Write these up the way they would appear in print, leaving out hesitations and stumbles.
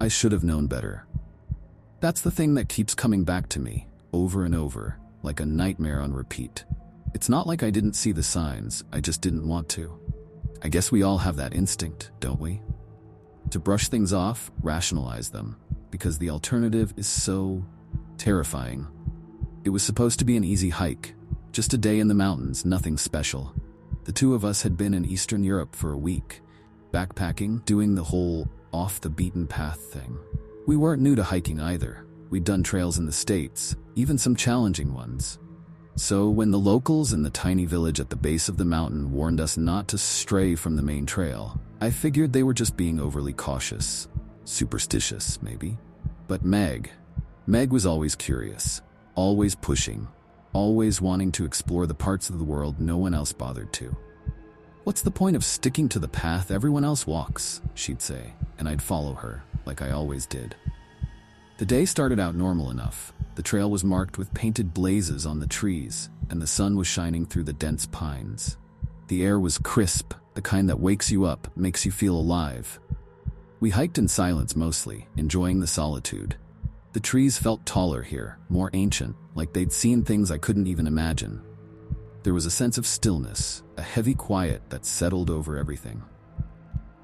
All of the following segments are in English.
I should have known better. That's the thing that keeps coming back to me, over and over, like a nightmare on repeat. It's not like I didn't see the signs, I just didn't want to. I guess we all have that instinct, don't we? To brush things off, rationalize them, because the alternative is so terrifying. It was supposed to be an easy hike, just a day in the mountains, nothing special. The two of us had been in Eastern Europe for a week, backpacking, doing the whole off-the-beaten-path thing. We weren't new to hiking either. We'd done trails in the States, even some challenging ones. So when the locals in the tiny village at the base of the mountain warned us not to stray from the main trail, I figured they were just being overly cautious. Superstitious, maybe. But Meg was always curious, always pushing, always wanting to explore the parts of the world no one else bothered to. "What's the point of sticking to the path everyone else walks?" she'd say, and I'd follow her, like I always did. The day started out normal enough. The trail was marked with painted blazes on the trees, and the sun was shining through the dense pines. The air was crisp, the kind that wakes you up, makes you feel alive. We hiked in silence mostly, enjoying the solitude. The trees felt taller here, more ancient, like they'd seen things I couldn't even imagine. There was a sense of stillness, a heavy quiet that settled over everything.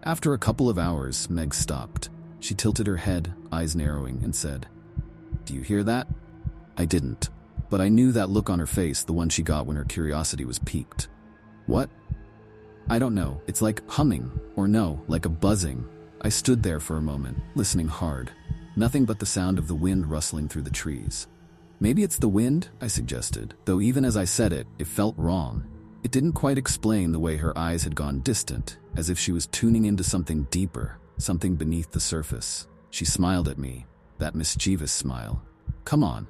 After a couple of hours, Meg stopped. She tilted her head, eyes narrowing, and said, "Do you hear that?" I didn't, but I knew that look on her face, the one she got when her curiosity was piqued. "What?" "I don't know. It's like humming, or no, like a buzzing." I stood there for a moment, listening hard. Nothing but the sound of the wind rustling through the trees. "Maybe it's the wind," I suggested, though even as I said it, it felt wrong. It didn't quite explain the way her eyes had gone distant, as if she was tuning into something deeper, something beneath the surface. She smiled at me, that mischievous smile. "Come on,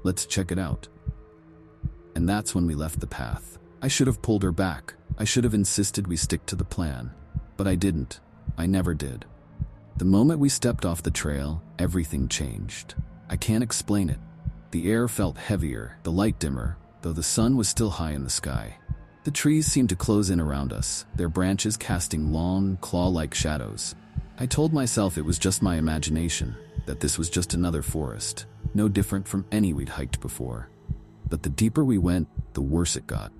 let's check it out." And that's when we left the path. I should have pulled her back. I should have insisted we stick to the plan. But I didn't. I never did. The moment we stepped off the trail, everything changed. I can't explain it. The air felt heavier, the light dimmer, though the sun was still high in the sky. The trees seemed to close in around us, their branches casting long, claw-like shadows. I told myself it was just my imagination, that this was just another forest, no different from any we'd hiked before. But the deeper we went, the worse it got.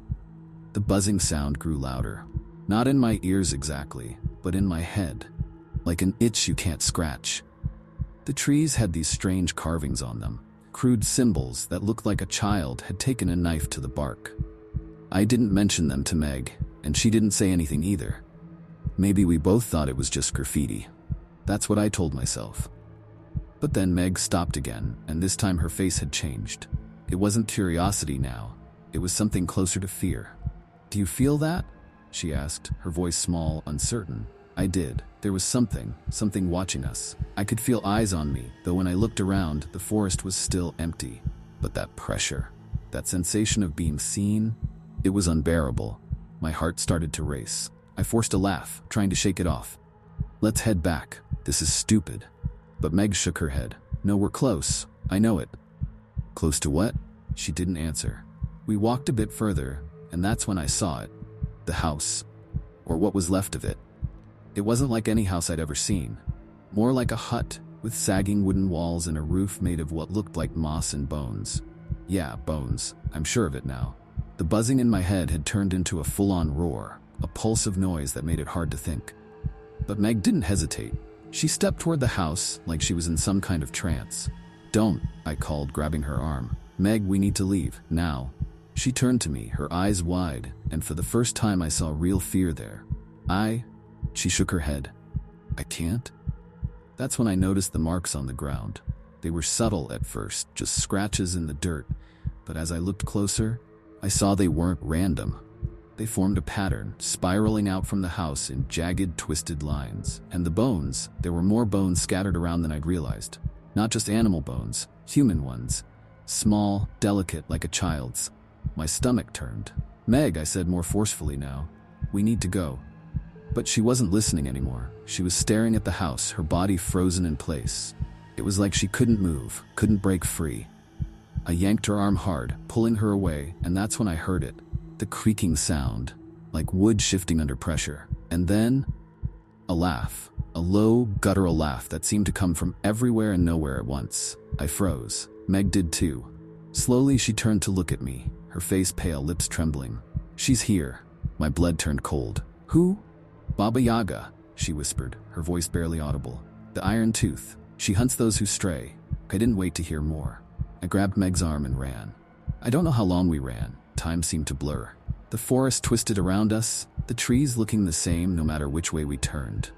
The buzzing sound grew louder. Not in my ears exactly, but in my head. Like an itch you can't scratch. The trees had these strange carvings on them, crude symbols that looked like a child had taken a knife to the bark. I didn't mention them to Meg, and she didn't say anything either. Maybe we both thought it was just graffiti. That's what I told myself. But then Meg stopped again, and this time her face had changed. It wasn't curiosity now. It was something closer to fear. "Do you feel that?" she asked, her voice small, uncertain. I did. There was something watching us. I could feel eyes on me, though when I looked around, the forest was still empty. But that pressure, that sensation of being seen, it was unbearable. My heart started to race. I forced a laugh, trying to shake it off. "Let's head back. This is stupid." But Meg shook her head. "No, we're close. I know it." "Close to what?" She didn't answer. We walked a bit further, and that's when I saw it. The house. Or what was left of it. It wasn't like any house I'd ever seen. More like a hut, with sagging wooden walls and a roof made of what looked like moss and bones. Yeah, bones. I'm sure of it now. The buzzing in my head had turned into a full-on roar, a pulse of noise that made it hard to think. But Meg didn't hesitate. She stepped toward the house like she was in some kind of trance. "Don't," I called, grabbing her arm. "Meg, we need to leave, now." She turned to me, her eyes wide, and for the first time I saw real fear there. She shook her head. "I can't?" That's when I noticed the marks on the ground. They were subtle at first, just scratches in the dirt, but as I looked closer, I saw they weren't random. They formed a pattern, spiraling out from the house in jagged, twisted lines. And the bones, there were more bones scattered around than I'd realized. Not just animal bones, human ones. Small, delicate, like a child's. My stomach turned. "Meg," I said more forcefully now, "we need to go." But she wasn't listening anymore. She was staring at the house, her body frozen in place. It was like she couldn't move, couldn't break free. I yanked her arm hard, pulling her away, and that's when I heard it. The creaking sound, like wood shifting under pressure. And then, a laugh a low, guttural laugh that seemed to come from everywhere and nowhere at once. I froze. Meg did too. Slowly, she turned to look at me, her face pale, lips trembling. "She's here." My blood turned cold. "Who?" "Baba Yaga," she whispered, her voice barely audible. "The Iron Tooth. She hunts those who stray." I didn't wait to hear more. I grabbed Meg's arm and ran. I don't know how long we ran. Time seemed to blur. The forest twisted around us, the trees looking the same no matter which way we turned.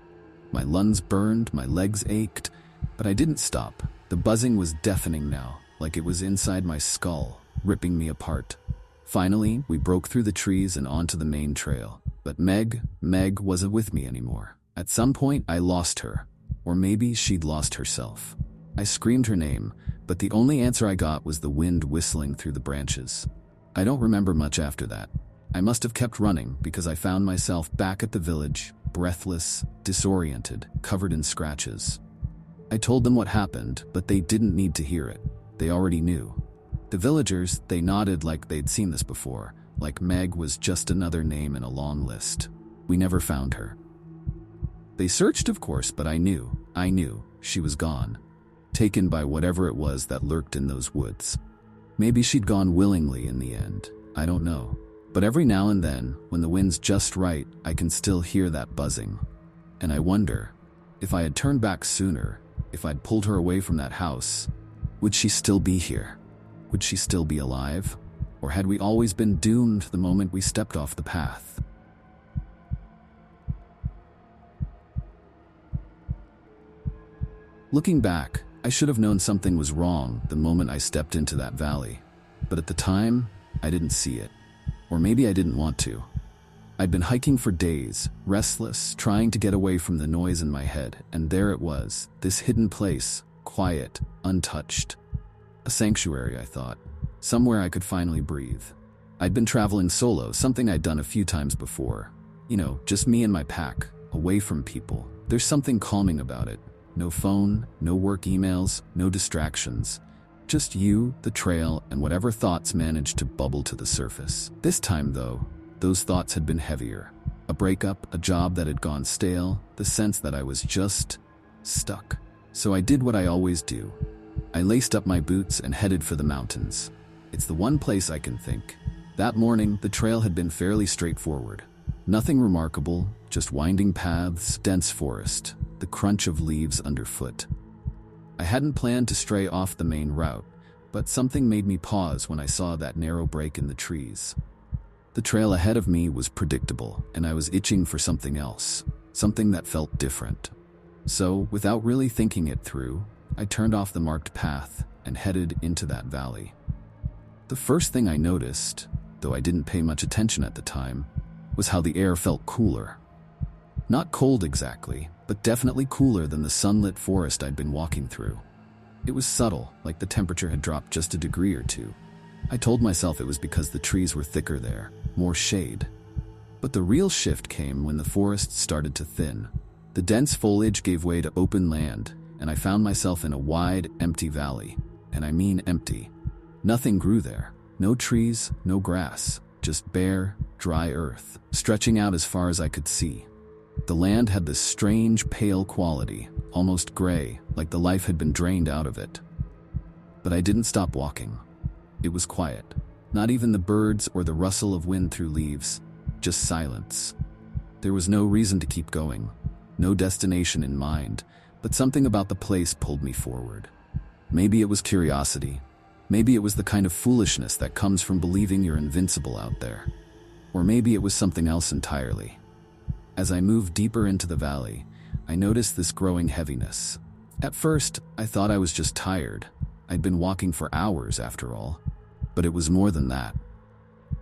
My lungs burned, my legs ached, but I didn't stop. The buzzing was deafening now, like it was inside my skull, ripping me apart. Finally, we broke through the trees and onto the main trail. But Meg wasn't with me anymore. At some point, I lost her. Or maybe she'd lost herself. I screamed her name, but the only answer I got was the wind whistling through the branches. I don't remember much after that. I must have kept running because I found myself back at the village, breathless, disoriented, covered in scratches. I told them what happened, but they didn't need to hear it. They already knew. The villagers, they nodded like they'd seen this before, like Meg was just another name in a long list. We never found her. They searched, of course, but I knew she was gone. Taken by whatever it was that lurked in those woods. Maybe she'd gone willingly in the end. I don't know. But every now and then, when the wind's just right, I can still hear that buzzing. And I wonder, if I had turned back sooner, if I'd pulled her away from that house, would she still be here? Would she still be alive? Or had we always been doomed the moment we stepped off the path? Looking back, I should have known something was wrong the moment I stepped into that valley. But at the time, I didn't see it. Or maybe I didn't want to. I'd been hiking for days, restless, trying to get away from the noise in my head, and there it was, this hidden place, quiet, untouched. A sanctuary, I thought. Somewhere I could finally breathe. I'd been traveling solo, something I'd done a few times before. Just me and my pack, away from people. There's something calming about it. No phone, no work emails, no distractions. Just you, the trail, and whatever thoughts managed to bubble to the surface. This time, though, those thoughts had been heavier. A breakup, a job that had gone stale, the sense that I was just stuck. So I did what I always do. I laced up my boots and headed for the mountains. It's the one place I can think. That morning, the trail had been fairly straightforward. Nothing remarkable, just winding paths, dense forest, the crunch of leaves underfoot. I hadn't planned to stray off the main route, but something made me pause when I saw that narrow break in the trees. The trail ahead of me was predictable, and I was itching for something else, something that felt different. So, without really thinking it through, I turned off the marked path and headed into that valley. The first thing I noticed, though I didn't pay much attention at the time, was how the air felt cooler. Not cold exactly, but definitely cooler than the sunlit forest I'd been walking through. It was subtle, like the temperature had dropped just a degree or two. I told myself it was because the trees were thicker there, more shade. But the real shift came when the forest started to thin. The dense foliage gave way to open land, and I found myself in a wide, empty valley. And I mean empty. Nothing grew there. No trees, no grass, just bare, dry earth, stretching out as far as I could see. The land had this strange, pale quality, almost gray, like the life had been drained out of it. But I didn't stop walking. It was quiet. Not even the birds or the rustle of wind through leaves, just silence. There was no reason to keep going, no destination in mind, but something about the place pulled me forward. Maybe it was curiosity. Maybe it was the kind of foolishness that comes from believing you're invincible out there. Or maybe it was something else entirely. As I moved deeper into the valley, I noticed this growing heaviness. At first, I thought I was just tired. I'd been walking for hours, after all. But it was more than that.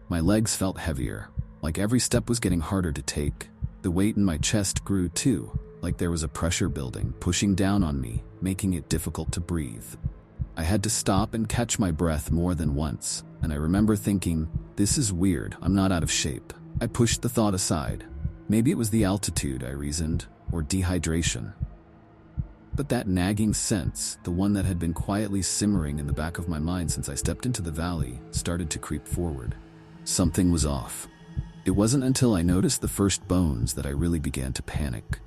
My legs felt heavier, like every step was getting harder to take. The weight in my chest grew too, like there was a pressure building, pushing down on me, making it difficult to breathe. I had to stop and catch my breath more than once, and I remember thinking, this is weird, I'm not out of shape. I pushed the thought aside. Maybe it was the altitude, I reasoned, or dehydration. But that nagging sense, the one that had been quietly simmering in the back of my mind since I stepped into the valley, started to creep forward. Something was off. It wasn't until I noticed the first bones that I really began to panic.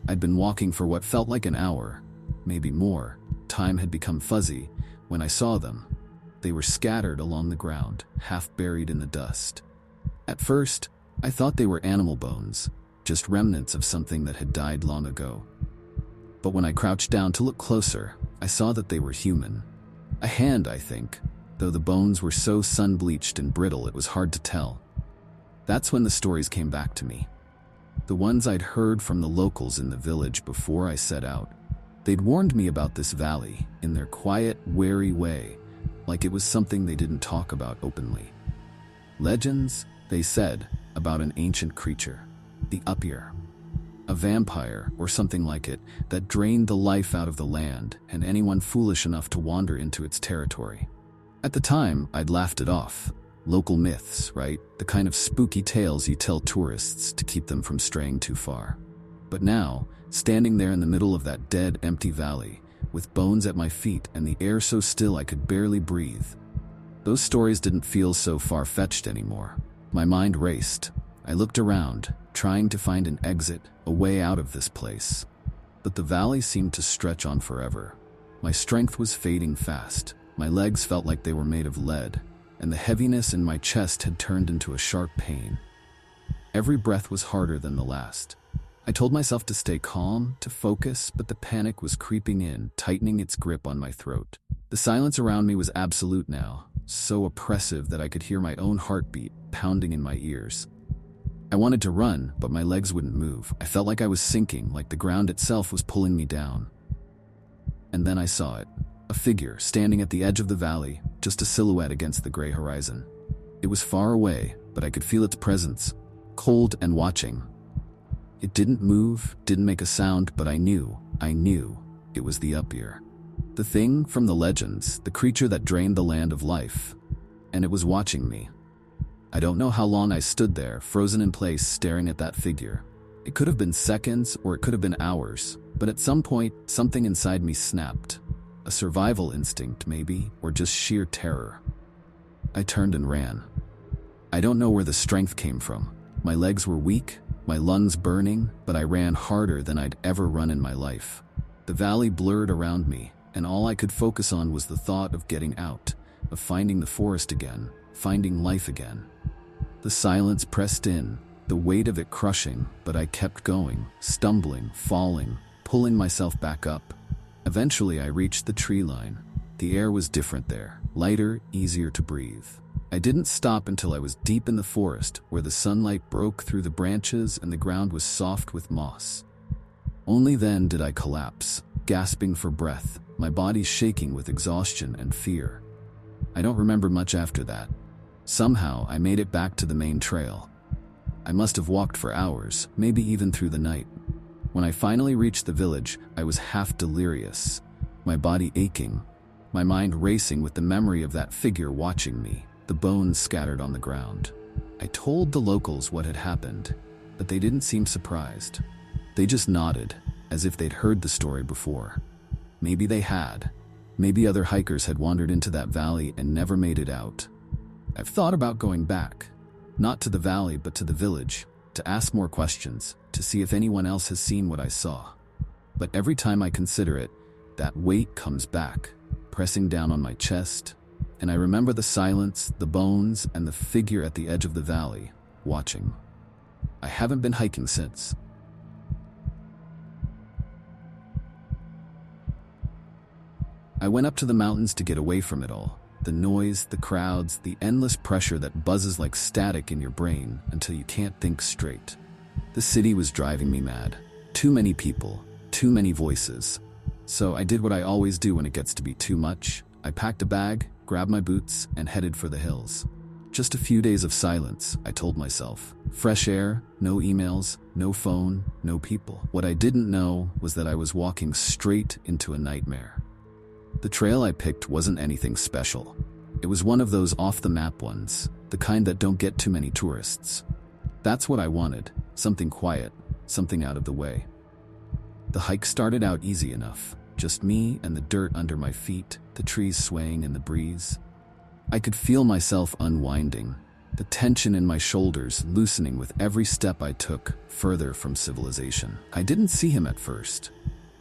I'd been walking for what felt like an hour, maybe more. Time had become fuzzy when I saw them. They were scattered along the ground, half buried in the dust. At first, I thought they were animal bones, just remnants of something that had died long ago. But when I crouched down to look closer, I saw that they were human. A hand, I think, though the bones were so sun-bleached and brittle it was hard to tell. That's when the stories came back to me. The ones I'd heard from the locals in the village before I set out. They'd warned me about this valley, in their quiet, wary way, like it was something they didn't talk about openly. Legends, they said, about an ancient creature, the Upyer. A vampire, or something like it, that drained the life out of the land and anyone foolish enough to wander into its territory. At the time, I'd laughed it off. Local myths, right? The kind of spooky tales you tell tourists to keep them from straying too far. But now, standing there in the middle of that dead, empty valley, with bones at my feet and the air so still I could barely breathe, those stories didn't feel so far-fetched anymore. My mind raced. I looked around, trying to find an exit, a way out of this place. But the valley seemed to stretch on forever. My strength was fading fast. My legs felt like they were made of lead, and the heaviness in my chest had turned into a sharp pain. Every breath was harder than the last. I told myself to stay calm, to focus, but the panic was creeping in, tightening its grip on my throat. The silence around me was absolute now, so oppressive that I could hear my own heartbeat pounding in my ears. I wanted to run, but my legs wouldn't move. I felt like I was sinking, like the ground itself was pulling me down. And then I saw it. A figure standing at the edge of the valley, just a silhouette against the gray horizon. It was far away, but I could feel its presence, cold and watching. It didn't move, didn't make a sound, but I knew it was the Upyer. The thing from the legends, the creature that drained the land of life. And it was watching me. I don't know how long I stood there, frozen in place, staring at that figure. It could have been seconds, or it could have been hours, but at some point, something inside me snapped. A survival instinct, maybe, or just sheer terror. I turned and ran. I don't know where the strength came from. My legs were weak, my lungs burning, but I ran harder than I'd ever run in my life. The valley blurred around me, and all I could focus on was the thought of getting out, of finding the forest again, finding life again. The silence pressed in, the weight of it crushing, but I kept going, stumbling, falling, pulling myself back up. Eventually I reached the tree line. The air was different there, lighter, easier to breathe. I didn't stop until I was deep in the forest, where the sunlight broke through the branches and the ground was soft with moss. Only then did I collapse, gasping for breath, my body shaking with exhaustion and fear. I don't remember much after that. Somehow I made it back to the main trail. I must have walked for hours, maybe even through the night. When I finally reached the village, I was half delirious, my body aching, my mind racing with the memory of that figure watching me, the bones scattered on the ground. I told the locals what had happened, but they didn't seem surprised. They just nodded, as if they'd heard the story before. Maybe they had. Maybe other hikers had wandered into that valley and never made it out. I've thought about going back, not to the valley but to the village, to ask more questions, to see if anyone else has seen what I saw. But every time I consider it, that weight comes back, pressing down on my chest, and I remember the silence, the bones, and the figure at the edge of the valley, watching. I haven't been hiking since. I went up to the mountains to get away from it all. The noise, the crowds, the endless pressure that buzzes like static in your brain until you can't think straight. The city was driving me mad. Too many people, too many voices. So I did what I always do when it gets to be too much. I packed a bag, grabbed my boots, and headed for the hills. Just a few days of silence, I told myself. Fresh air, no emails, no phone, no people. What I didn't know was that I was walking straight into a nightmare. The trail I picked wasn't anything special. It was one of those off-the-map ones, the kind that don't get too many tourists. That's what I wanted, something quiet, something out of the way. The hike started out easy enough, just me and the dirt under my feet, the trees swaying in the breeze. I could feel myself unwinding, the tension in my shoulders loosening with every step I took further from civilization. I didn't see him at first.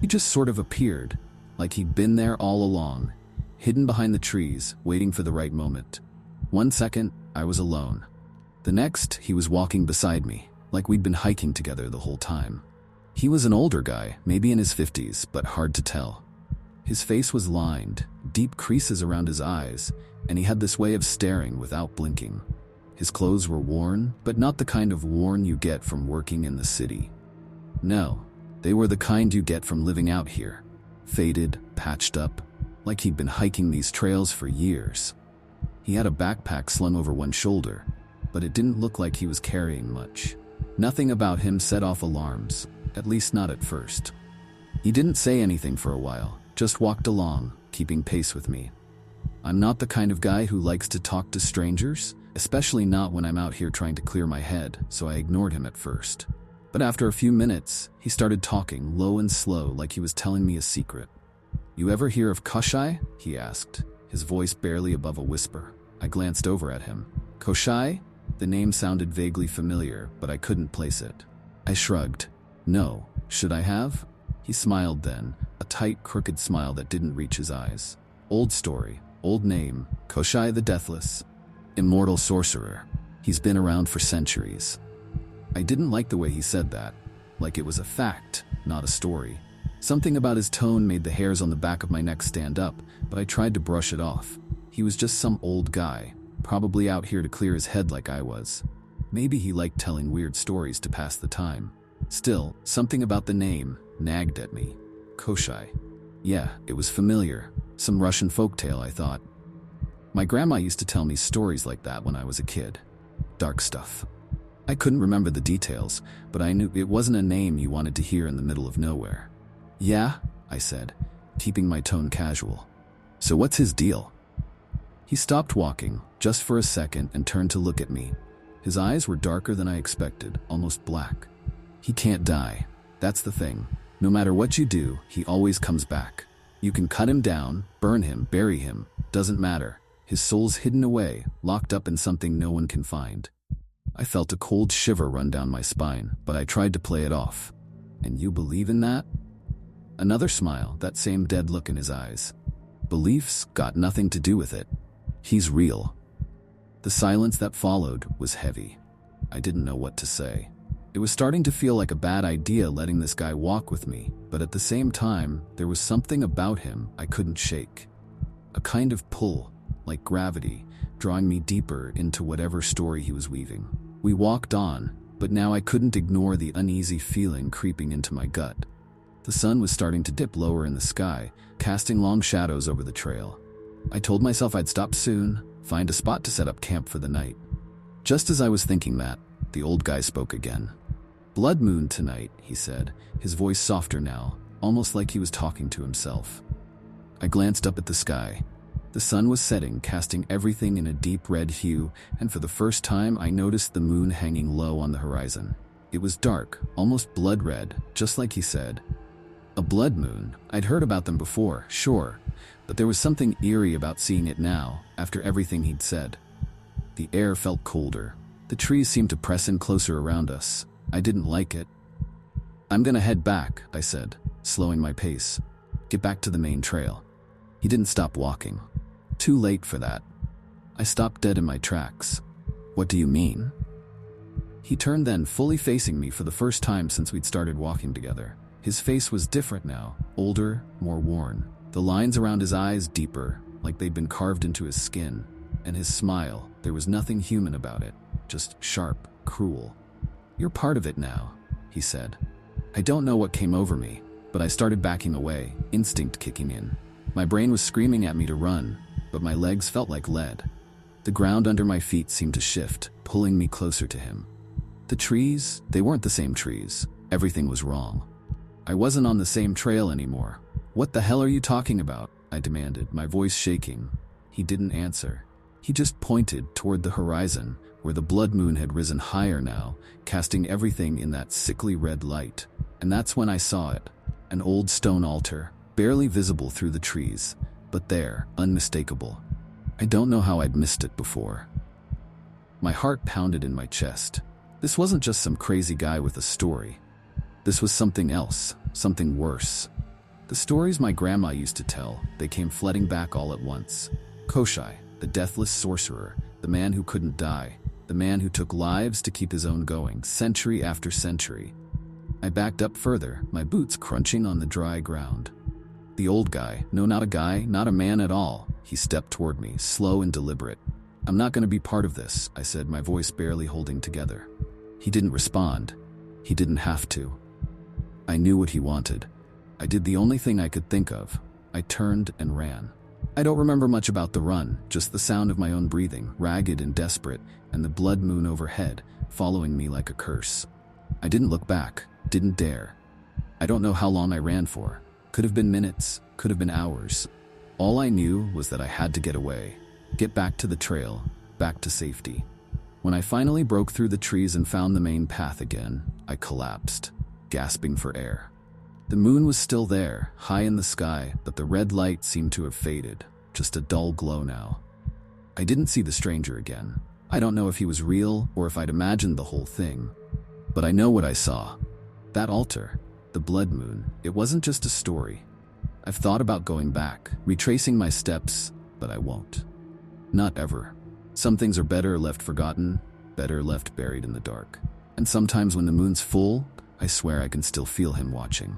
He just sort of appeared, like he'd been there all along, hidden behind the trees, waiting for the right moment. 1 second, I was alone. The next, he was walking beside me, like we'd been hiking together the whole time. He was an older guy, maybe in his 50s, but hard to tell. His face was lined, deep creases around his eyes, and he had this way of staring without blinking. His clothes were worn, but not the kind of worn you get from working in the city. No, they were the kind you get from living out here. Faded, patched up, like he'd been hiking these trails for years. He had a backpack slung over one shoulder, but it didn't look like he was carrying much. Nothing about him set off alarms, at least not at first. He didn't say anything for a while, just walked along, keeping pace with me. I'm not the kind of guy who likes to talk to strangers, especially not when I'm out here trying to clear my head, so I ignored him at first. But after a few minutes, he started talking, low and slow, like he was telling me a secret. "You ever hear of Koshai?" he asked, his voice barely above a whisper. I glanced over at him. Koshai? The name sounded vaguely familiar, but I couldn't place it. I shrugged. No, should I have? He smiled then, a tight, crooked smile that didn't reach his eyes. Old story, old name, Koshai the Deathless. Immortal sorcerer. He's been around for centuries. I didn't like the way he said that, like it was a fact, not a story. Something about his tone made the hairs on the back of my neck stand up, but I tried to brush it off. He was just some old guy, probably out here to clear his head like I was. Maybe he liked telling weird stories to pass the time. Still, something about the name nagged at me. Koshai. Yeah, it was familiar. Some Russian folktale, I thought. My grandma used to tell me stories like that when I was a kid. Dark stuff. I couldn't remember the details, but I knew it wasn't a name you wanted to hear in the middle of nowhere. Yeah, I said, keeping my tone casual. So what's his deal? He stopped walking, just for a second, and turned to look at me. His eyes were darker than I expected, almost black. He can't die. That's the thing. No matter what you do, he always comes back. You can cut him down, burn him, bury him. Doesn't matter. His soul's hidden away, locked up in something no one can find. I felt a cold shiver run down my spine, but I tried to play it off. And you believe in that? Another smile, that same dead look in his eyes. Beliefs got nothing to do with it. He's real. The silence that followed was heavy. I didn't know what to say. It was starting to feel like a bad idea letting this guy walk with me, but at the same time, there was something about him I couldn't shake. A kind of pull, like gravity, drawing me deeper into whatever story he was weaving. We walked on, but now I couldn't ignore the uneasy feeling creeping into my gut. The sun was starting to dip lower in the sky, casting long shadows over the trail. I told myself I'd stop soon, find a spot to set up camp for the night. Just as I was thinking that, the old guy spoke again. "Blood moon tonight," he said, his voice softer now, almost like he was talking to himself. I glanced up at the sky. The sun was setting, casting everything in a deep red hue, and for the first time I noticed the moon hanging low on the horizon. It was dark, almost blood red, just like he said. A blood moon. I'd heard about them before, sure, but there was something eerie about seeing it now, after everything he'd said. The air felt colder. The trees seemed to press in closer around us. I didn't like it. "I'm gonna head back," I said, slowing my pace. "Get back to the main trail." He didn't stop walking. Too late for that. I stopped dead in my tracks. "What do you mean?" He turned then, fully facing me for the first time since we'd started walking together. His face was different now, older, more worn. The lines around his eyes deeper, like they'd been carved into his skin. And his smile, there was nothing human about it, just sharp, cruel. "You're part of it now," he said. I don't know what came over me, but I started backing away, instinct kicking in. My brain was screaming at me to run, but my legs felt like lead. The ground under my feet seemed to shift, pulling me closer to him. The trees, they weren't the same trees. Everything was wrong. I wasn't on the same trail anymore. "What the hell are you talking about?" I demanded, my voice shaking. He didn't answer. He just pointed toward the horizon, where the blood moon had risen higher now, casting everything in that sickly red light. And that's when I saw it. An old stone altar, barely visible through the trees, but there, unmistakable. I don't know how I'd missed it before. My heart pounded in my chest. This wasn't just some crazy guy with a story. This was something else, something worse. The stories my grandma used to tell, they came flooding back all at once. Koshai, the deathless sorcerer, the man who couldn't die, the man who took lives to keep his own going, century after century. I backed up further, my boots crunching on the dry ground. The old guy, no, not a guy, not a man at all, he stepped toward me, slow and deliberate. "I'm not going to be part of this," I said, my voice barely holding together. He didn't respond. He didn't have to. I knew what he wanted. I did the only thing I could think of. I turned and ran. I don't remember much about the run, just the sound of my own breathing, ragged and desperate, and the blood moon overhead, following me like a curse. I didn't look back, didn't dare. I don't know how long I ran for. Could have been minutes, could have been hours. All I knew was that I had to get away, get back to the trail, back to safety. When I finally broke through the trees and found the main path again, I collapsed, gasping for air. The moon was still there, high in the sky, but the red light seemed to have faded, just a dull glow now. I didn't see the stranger again. I don't know if he was real or if I'd imagined the whole thing. But I know what I saw. That altar, the blood moon, it wasn't just a story. I've thought about going back, retracing my steps, but I won't. Not ever. Some things are better left forgotten, better left buried in the dark. And sometimes when the moon's full, I swear I can still feel him watching.